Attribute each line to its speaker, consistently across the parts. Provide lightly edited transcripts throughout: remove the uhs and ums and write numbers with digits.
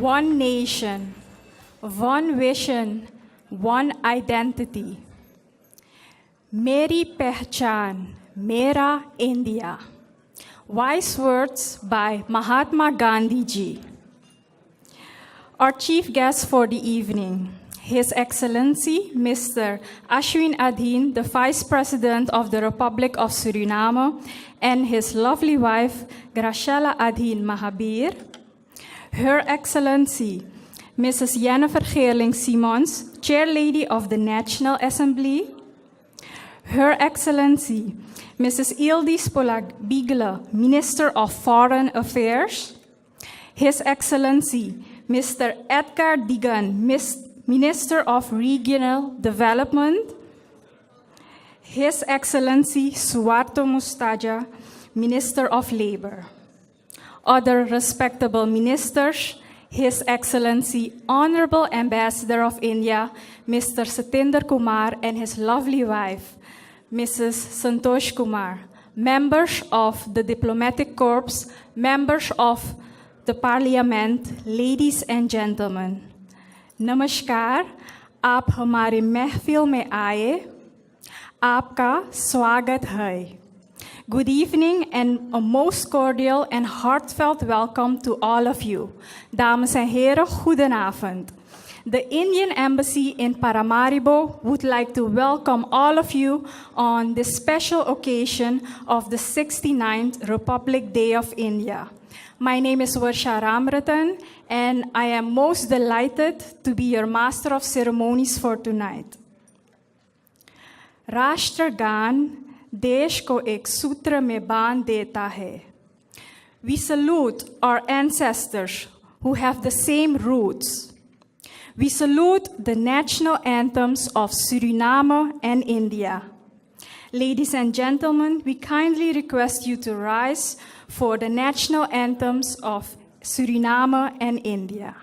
Speaker 1: one nation, one vision, one identity. Meri Pehchan, Mera India. Wise words by Mahatma Gandhi ji. Our chief guest for the evening, His Excellency Mr. Ashwin Adhin, the Vice President of the Republic of Suriname, and his lovely wife, Graciela Adhin Mahabir. Her Excellency Mrs. Jennifer Geerling-Simons, Chairlady of the National Assembly. Her Excellency Mrs. Yildiz Polag-Bigele, Minister of Foreign Affairs. His Excellency Mr. Edgar Digan, Minister of Regional Development. His Excellency Suharto Mustaja, Minister of Labor. Other respectable ministers, His Excellency Honorable Ambassador of India, Mr. Satinder Kumar, and his lovely wife, Mrs. Santosh Kumar, members of the Diplomatic Corps, members of the Parliament, ladies and gentlemen. नमस्कार, आप हमारे महफिल में आए, आपका स्वागत है. Good evening and a most cordial and heartfelt welcome to all of you. Dames en heren, goedenavond. The Indian Embassy in Paramaribo would like to welcome all of you on this special occasion of the 69th Republic Day of India. My name is Varsha Ramratan, and I am most delighted to be your Master of Ceremonies for tonight. राष्ट्रगान देश को एक सूत्र में बांध देता है. We salute our ancestors who have the same roots. We salute the national anthems of Suriname and India. Ladies and gentlemen, we kindly request you to rise for the national anthems of Suriname and India.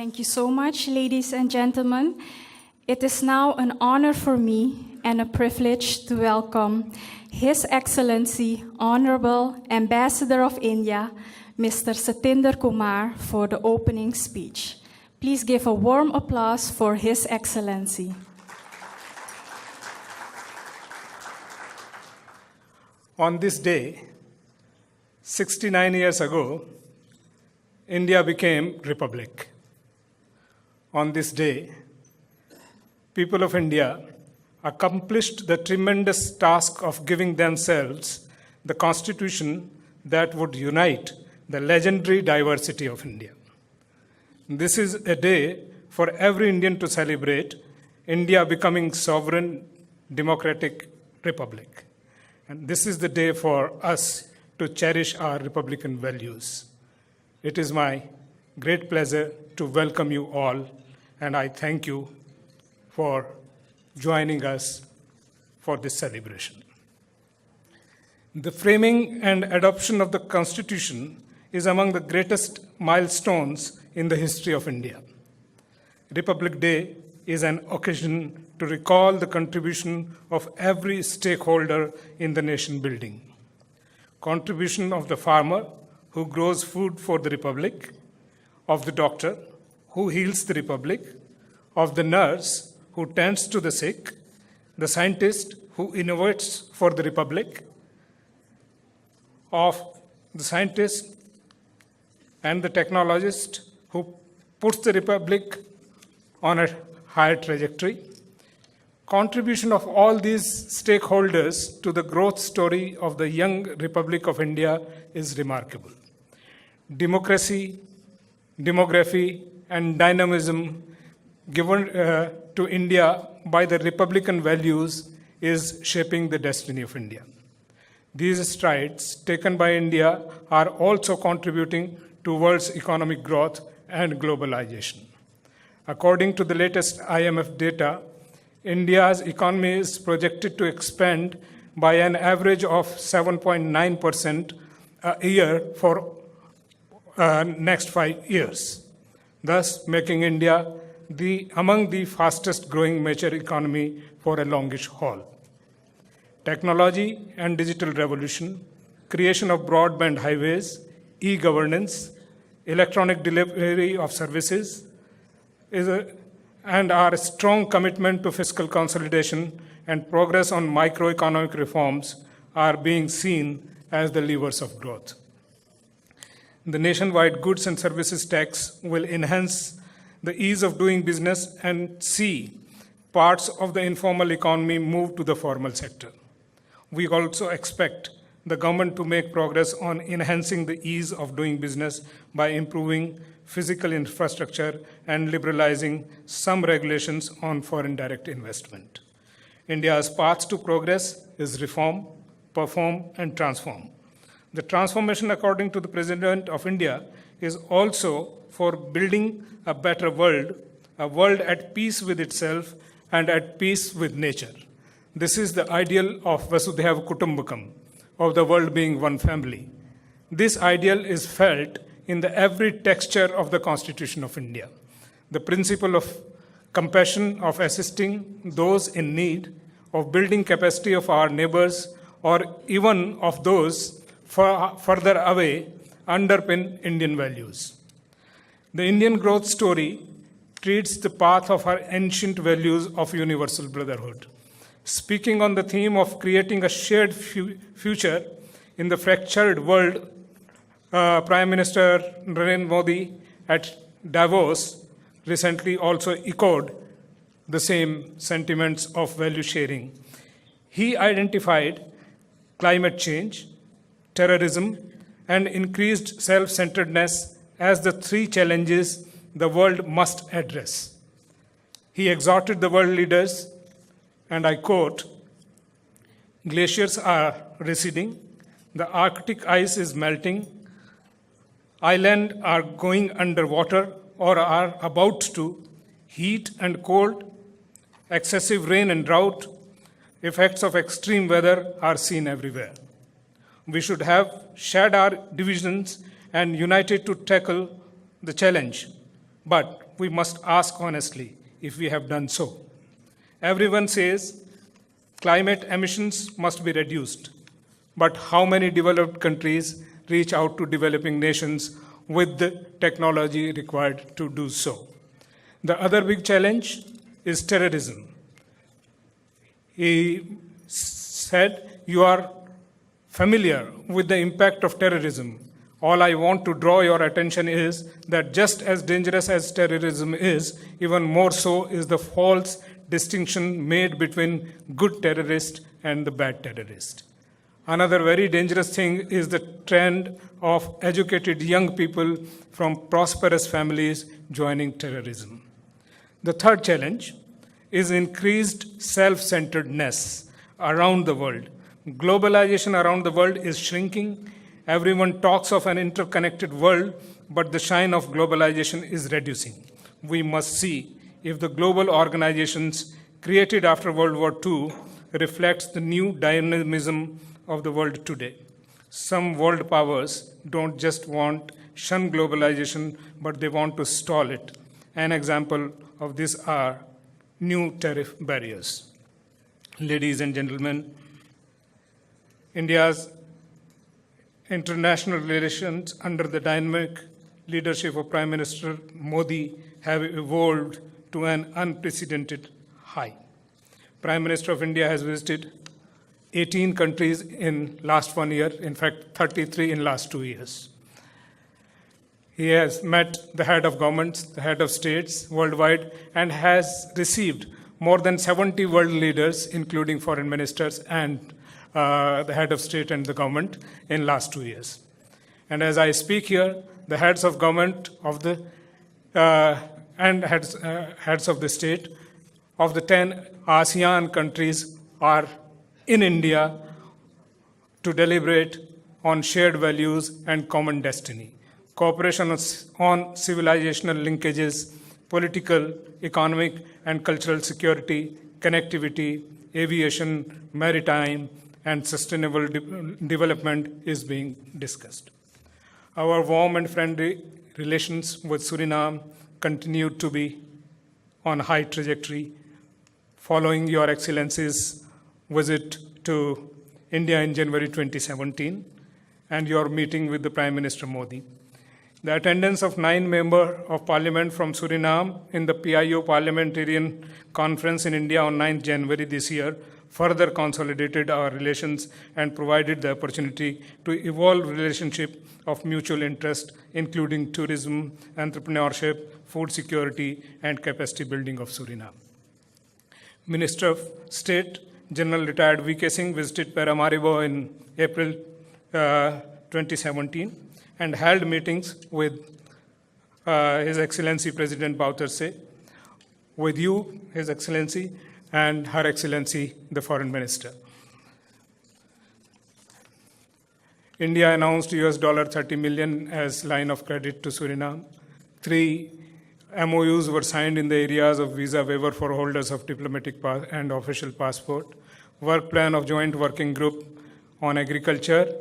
Speaker 1: Thank you so much, ladies and gentlemen. It is now an honor for me and a privilege to welcome His Excellency, Honorable Ambassador of India, Mr. Satinder Kumar, for the opening speech. Please give a warm applause for His Excellency.
Speaker 2: On this day, 69 years ago, India became republic. On this day, people of India accomplished the tremendous task of giving themselves the constitution that would unite the legendary diversity of India. This is a day for every Indian to celebrate India becoming sovereign, democratic republic. And this is the day for us to cherish our republican values. It is my great pleasure to welcome you all, and I thank you for joining us for this celebration. The framing and adoption of the Constitution is among the greatest milestones in the history of India. Republic Day is an occasion to recall the contribution of every stakeholder in the nation building. Contribution of the farmer who grows food for the republic, of the doctor who heals the republic, of the nurse who tends to the sick, the scientist who innovates for the republic, of the scientist and the technologist who puts the republic on a higher trajectory. Contribution of all these stakeholders to the growth story of the young Republic of India is remarkable. Democracy, demography, and dynamism given to India by the Republican values is shaping the destiny of India. These strides taken by India are also contributing towards economic growth and globalization. According to the latest IMF data, India's economy is projected to expand by an average of 7.9% a year for next 5 years, thus making India among the fastest growing major economy for a longish haul. Technology and digital revolution, creation of broadband highways, e-governance, electronic delivery of services, and our strong commitment to fiscal consolidation and progress on microeconomic reforms are being seen as the levers of growth. The nationwide goods and services tax will enhance the ease of doing business and see parts of the informal economy move to the formal sector. We also expect the government to make progress on enhancing the ease of doing business by improving physical infrastructure and liberalizing some regulations on foreign direct investment. India's path to progress is reform, perform, and transform. The transformation, according to the President of India, is also for building a better world, a world at peace with itself and at peace with nature. This is the ideal of Vasudhaiva Kutumbakam, of the world being one family. This ideal is felt in the every texture of the Constitution of India. The principle of compassion, of assisting those in need, of building capacity of our neighbors, or even of those further away, underpin Indian values. The Indian growth story treats the path of our ancient values of universal brotherhood. Speaking on the theme of creating a shared future in the fractured world, Prime Minister Narendra Modi at Davos recently also echoed the same sentiments of value sharing. He identified climate change, terrorism, and increased self-centeredness as the 3 challenges the world must address. He exhorted the world leaders, and I quote, "Glaciers are receding, the Arctic ice is melting, islands are going underwater or are about to, heat and cold, excessive rain and drought, effects of extreme weather are seen everywhere. We should have shared our divisions and united to tackle the challenge, but we must ask honestly if we have done so. Everyone says climate emissions must be reduced, but how many developed countries reach out to developing nations with the technology required to do so? The other big challenge is terrorism. He said, you are familiar with the impact of terrorism, all I want to draw your attention is that just as dangerous as terrorism is, even more so is the false distinction made between good terrorist and the bad terrorist. Another very dangerous thing is the trend of educated young people from prosperous families joining terrorism. The third challenge is increased self-centeredness around the world. Globalization around the world is shrinking. Everyone talks of an interconnected world, but the shine of globalization is reducing. We must see if the global organizations created after World War II reflects the new dynamism of the world today. Some world powers don't just want shun globalization, but they want to stall it. An example of this are new tariff barriers. Ladies and gentlemen, India's international relations under the dynamic leadership of Prime Minister Modi have evolved to an unprecedented high. Prime Minister of India has visited 18 countries in last 1 year, in fact 33 in last 2 years. He has met the head of governments, the head of states worldwide, and has received more than 70 world leaders, including foreign ministers and the head of state and the government in last 2 years. And as I speak here, the heads of government of the and heads of the state of the 10 ASEAN countries are in India to deliberate on shared values and common destiny. Cooperation on civilizational linkages, political, economic, and cultural security, connectivity, aviation, maritime, and sustainable development is being discussed. Our warm and friendly relations with Suriname continue to be on high trajectory following Your Excellency's visit to India in January 2017 and your meeting with the Prime Minister Modi. The attendance of 9 members of parliament from Suriname in the PIO Parliamentarian Conference in India on 9th January this year further consolidated our relations and provided the opportunity to evolve relationship of mutual interest, including tourism, entrepreneurship, food security, and capacity building of Suriname. Minister of State, General Retired V.K. Singh visited Paramaribo in April 2017 and held meetings with His Excellency President Bouterse, with you, His Excellency, and Her Excellency, the Foreign Minister. India announced $30 million as line of credit to Suriname. 3 MOUs were signed in the areas of visa waiver for holders of diplomatic and official passport, work plan of joint working group on agriculture,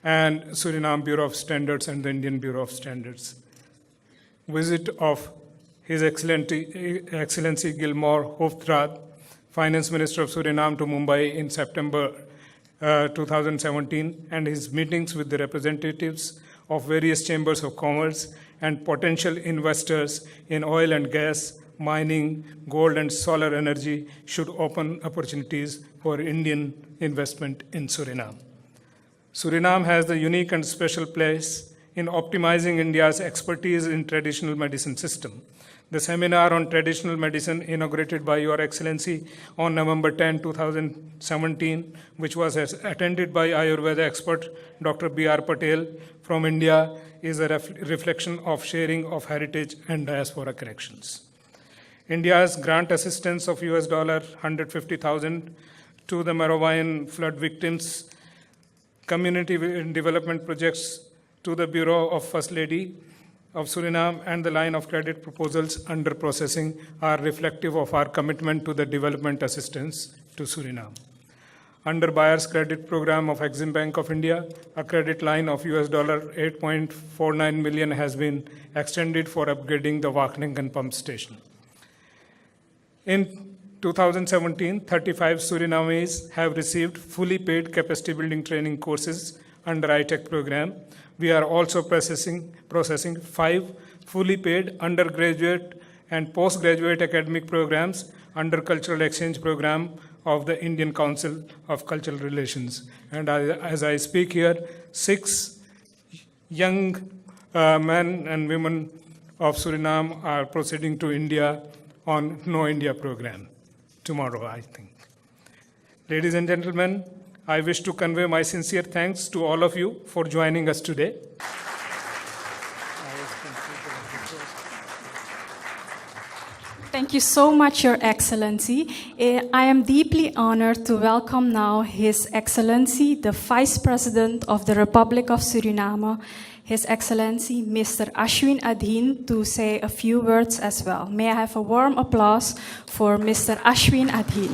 Speaker 2: and Suriname Bureau of Standards and the Indian Bureau of Standards. Visit of His Excellency Gilmore Hoofdraad, Finance Minister of Suriname, to Mumbai in September 2017, and his meetings with the representatives of various chambers of commerce and potential investors in oil and gas, mining, gold and solar energy should open opportunities for Indian investment in Suriname. Suriname has the unique and special place in optimizing India's expertise in traditional medicine system. The seminar on traditional medicine inaugurated by Your Excellency on November 10, 2017, which was attended by Ayurveda expert Dr. B.R. Patel from India, is a reflection of sharing of heritage and diaspora connections. India's grant assistance of $150,000 to the Maravian flood victims, community development projects to the Bureau of First Lady of Suriname, and the line of credit proposals under processing are reflective of our commitment to the development assistance to Suriname. Under Buyer's Credit Program of Exim Bank of India, a credit line of $8.49 million has been extended for upgrading the Wageningen pump station. In 2017, 35 Surinamese have received fully paid capacity building training courses under ITEC program. We are also processing 5 fully paid undergraduate and postgraduate academic programs under cultural exchange program of the Indian Council of Cultural Relations. And as I speak here, 6 young men and women of Suriname are proceeding to India on No India program tomorrow, I think. Ladies and gentlemen, I wish to convey my sincere thanks to all of you for joining us today.
Speaker 1: Thank you so much, Your Excellency. I am deeply honored to welcome now His Excellency, the Vice President of the Republic of Suriname, His Excellency Mr. Ashwin Adhin, to say a few words as well. May I have a warm applause for Mr. Ashwin Adhin.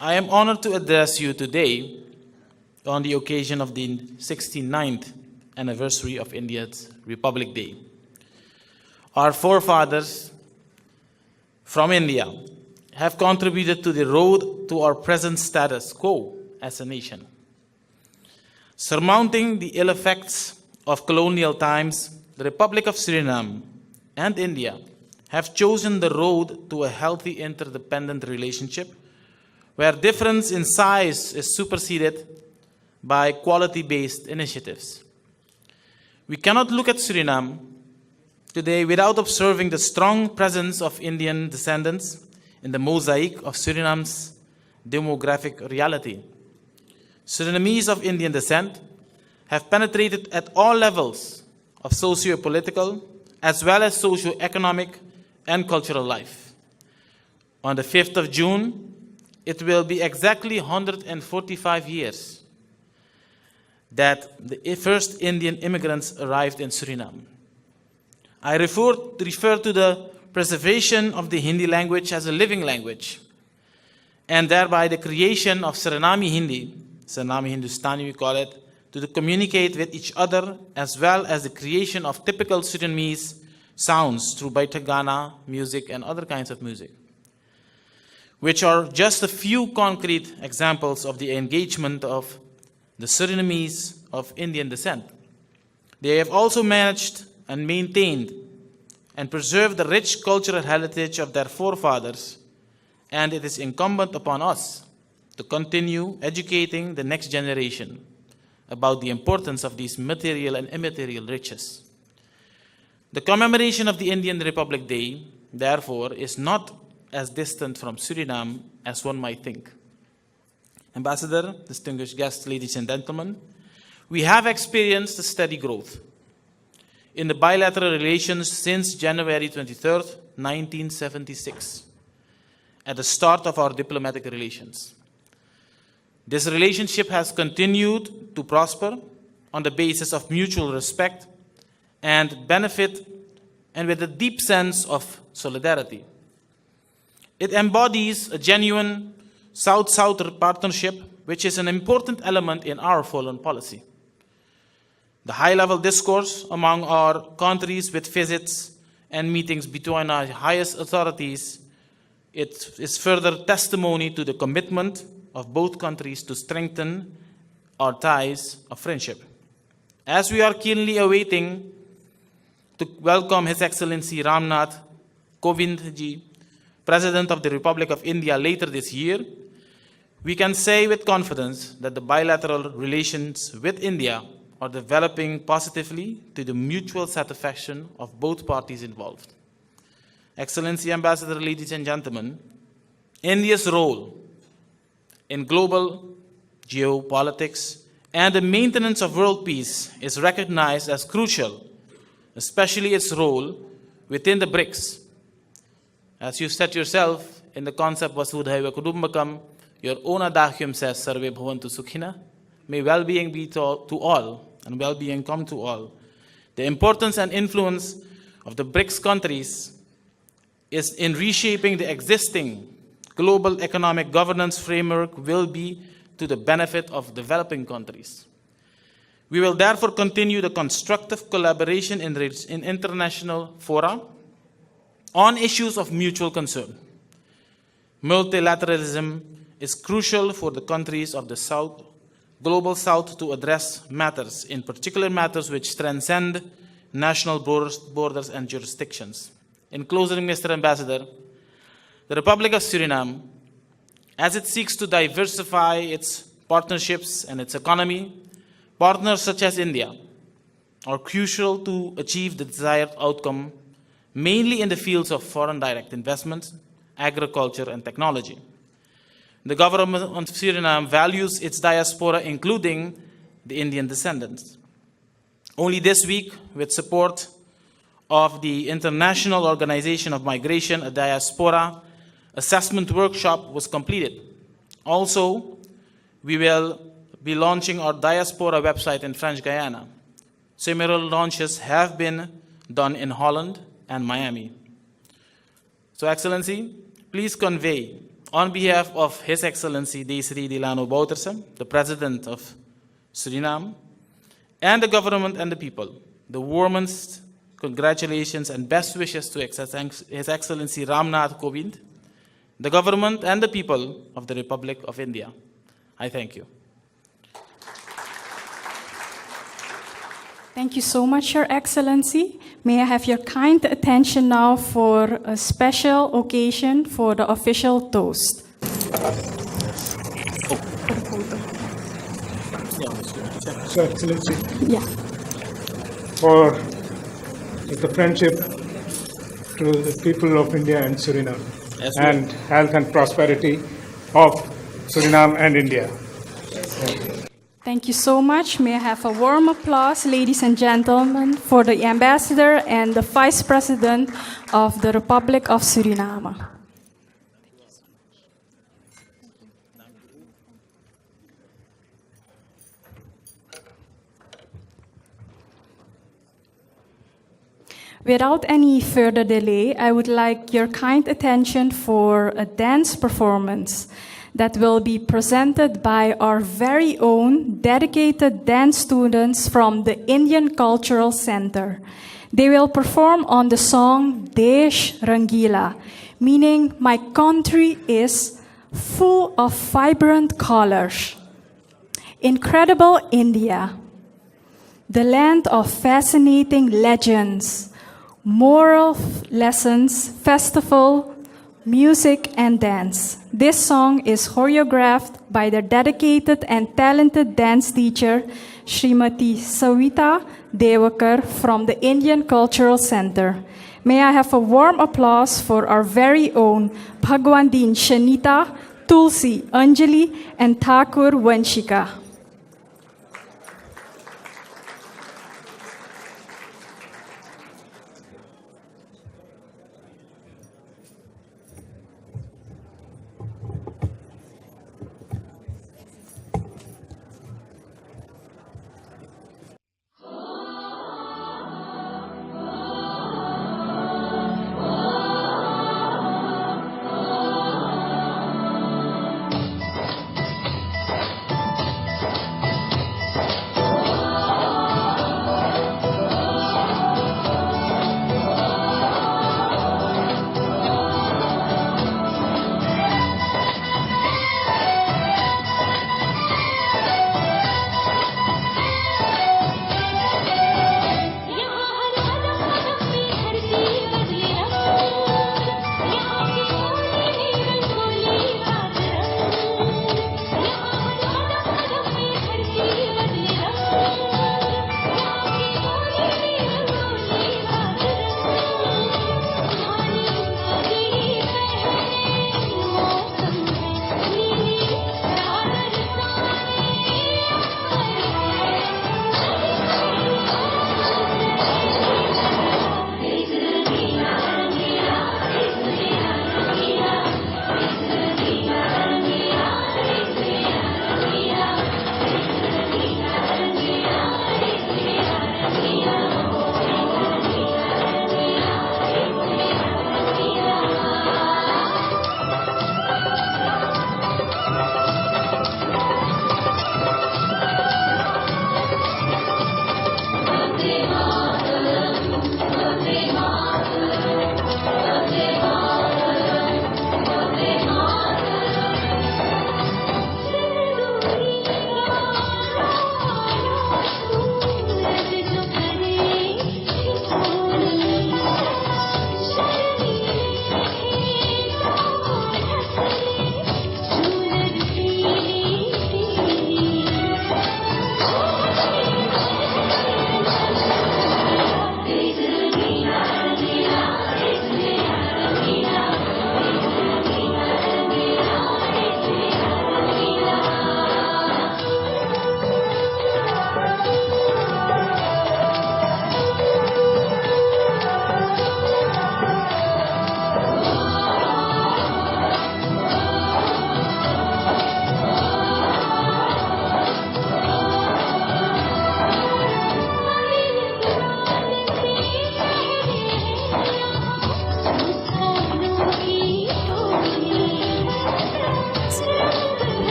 Speaker 3: I am honored to address you today on the occasion of the 69th anniversary of India's Republic Day. Our forefathers from India have contributed to the road to our present status quo as a nation. Surmounting the ill effects of colonial times, the Republic of Suriname and India have chosen the road to a healthy interdependent relationship where difference in size is superseded by quality-based initiatives. We cannot look at Suriname today without observing the strong presence of Indian descendants in the mosaic of Suriname's demographic reality. Surinamese of Indian descent have penetrated at all levels of socio-political as well as socio-economic and cultural life. On the 5th of June, it will be exactly 145 years that the first Indian immigrants arrived in Suriname. I refer to the preservation of the Hindi language as a living language, and thereby the creation of Suriname Hindi, Suriname Hindustani we call it, to communicate with each other, as well as the creation of typical Surinamese sounds through Baitagana music and other kinds of music, which are just a few concrete examples of the engagement of the Surinamese of Indian descent. They have also managed and maintained and preserved the rich cultural heritage of their forefathers, and it is incumbent upon us to continue educating the next generation about the importance of these material and immaterial riches. The commemoration of the Indian Republic Day, therefore, is not as distant from Suriname as one might think. Ambassador, distinguished guests, ladies and gentlemen, we have experienced a steady growth in the bilateral relations since January 23rd, 1976, at the start of our diplomatic relations. This relationship has continued to prosper on the basis of mutual respect and benefit, and with a deep sense of solidarity. It embodies a genuine South-South partnership, which is an important element in our foreign policy. The high-level discourse among our countries with visits and meetings between our highest authorities, it is further testimony to the commitment of both countries to strengthen our ties of friendship. As we are keenly awaiting to welcome His Excellency Ramnath Kovindji, President of the Republic of India, later this year, we can say with confidence that the bilateral relations with India are developing positively to the mutual satisfaction of both parties involved. Excellency Ambassador, ladies and gentlemen, India's role in global geopolitics and the maintenance of world peace is recognized as crucial, especially its role within the BRICS. As you said yourself in the concept Vasudhaiva Kudumbakam, your own adagium says, Sarve Bhavantu Sukhina, may well-being be to all, and well-being come to all. The importance and influence of the BRICS countries is in reshaping the existing global economic governance framework will be to the benefit of developing countries. We will therefore continue the constructive collaboration in international fora on issues of mutual concern. Multilateralism is crucial for the countries of the South, global South, to address matters, in particular matters which transcend national borders and jurisdictions. In closing, Mr. Ambassador, the Republic of Suriname as it seeks to diversify its partnerships and its economy. Partners such as India are crucial to achieve the desired outcome, mainly in the fields of foreign direct investment, agriculture, and technology. The government of Suriname values its diaspora, including the Indian descendants. Only this week, with support of the International Organization of Migration, a diaspora assessment workshop was completed. Also, we will be launching our diaspora website in French Guiana. Similar launches have been done in Holland and Miami. So, Excellency, please convey, on behalf of His Excellency Desiree Delano Bouterse, the President of Suriname, and the government and the people, the warmest congratulations and best wishes to His Excellency Ramnath Kovind, the government and the people of the Republic of India. I thank you.
Speaker 1: Thank you so much, Your Excellency. May I have your kind attention now for a special occasion for the official toast.
Speaker 2: So, Excellency,
Speaker 1: Yeah.
Speaker 2: for the friendship to the people of India and Suriname,
Speaker 3: Yes, sir.
Speaker 2: and health and prosperity of Suriname and India.
Speaker 1: Thank you so much. May I have a warm applause, ladies and gentlemen, for the Ambassador and the Vice President of the Republic of Suriname. Without any further delay, I would like your kind attention for a dance performance that will be presented by our very own dedicated dance students from the Indian Cultural Center. They will perform on the song Desh Rangila, meaning my country is full of vibrant colors. Incredible India, the land of fascinating legends, moral lessons, festival, music, and dance. This song is choreographed by the dedicated and talented dance teacher, Srimati Savita Devakar from the Indian Cultural Center. May I have a warm applause for our very own Bhagwandin Shanita, Tulsi Anjali, and Thakur Vanshika.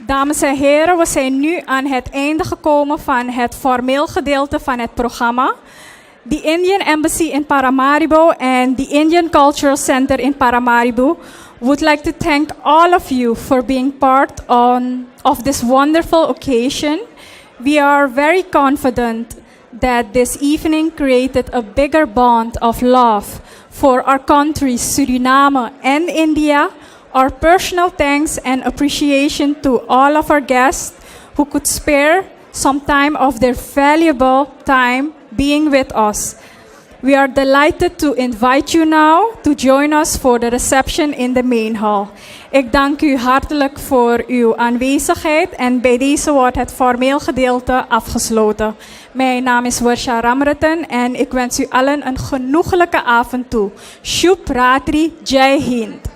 Speaker 1: Dames en heren, we zijn nu aan het einde gekomen van het formeel gedeelte van het programma. The Indian Embassy in Paramaribo and the Indian Cultural Center in Paramaribo would like to thank all of you for being part of this wonderful occasion. We are very confident that this evening created a bigger bond of love for our countries, Suriname and India. Our personal thanks and appreciation to all of our guests who could spare some time of their valuable time being with us. We are delighted to invite you now to join us for the reception in the main hall. Ik dank u hartelijk voor uw aanwezigheid en bij deze wordt het formeel gedeelte afgesloten. Mijn naam is Varsha Ramratan en ik wens u allen een genoeglijke avond toe. Shubh Ratri, Jai Hind.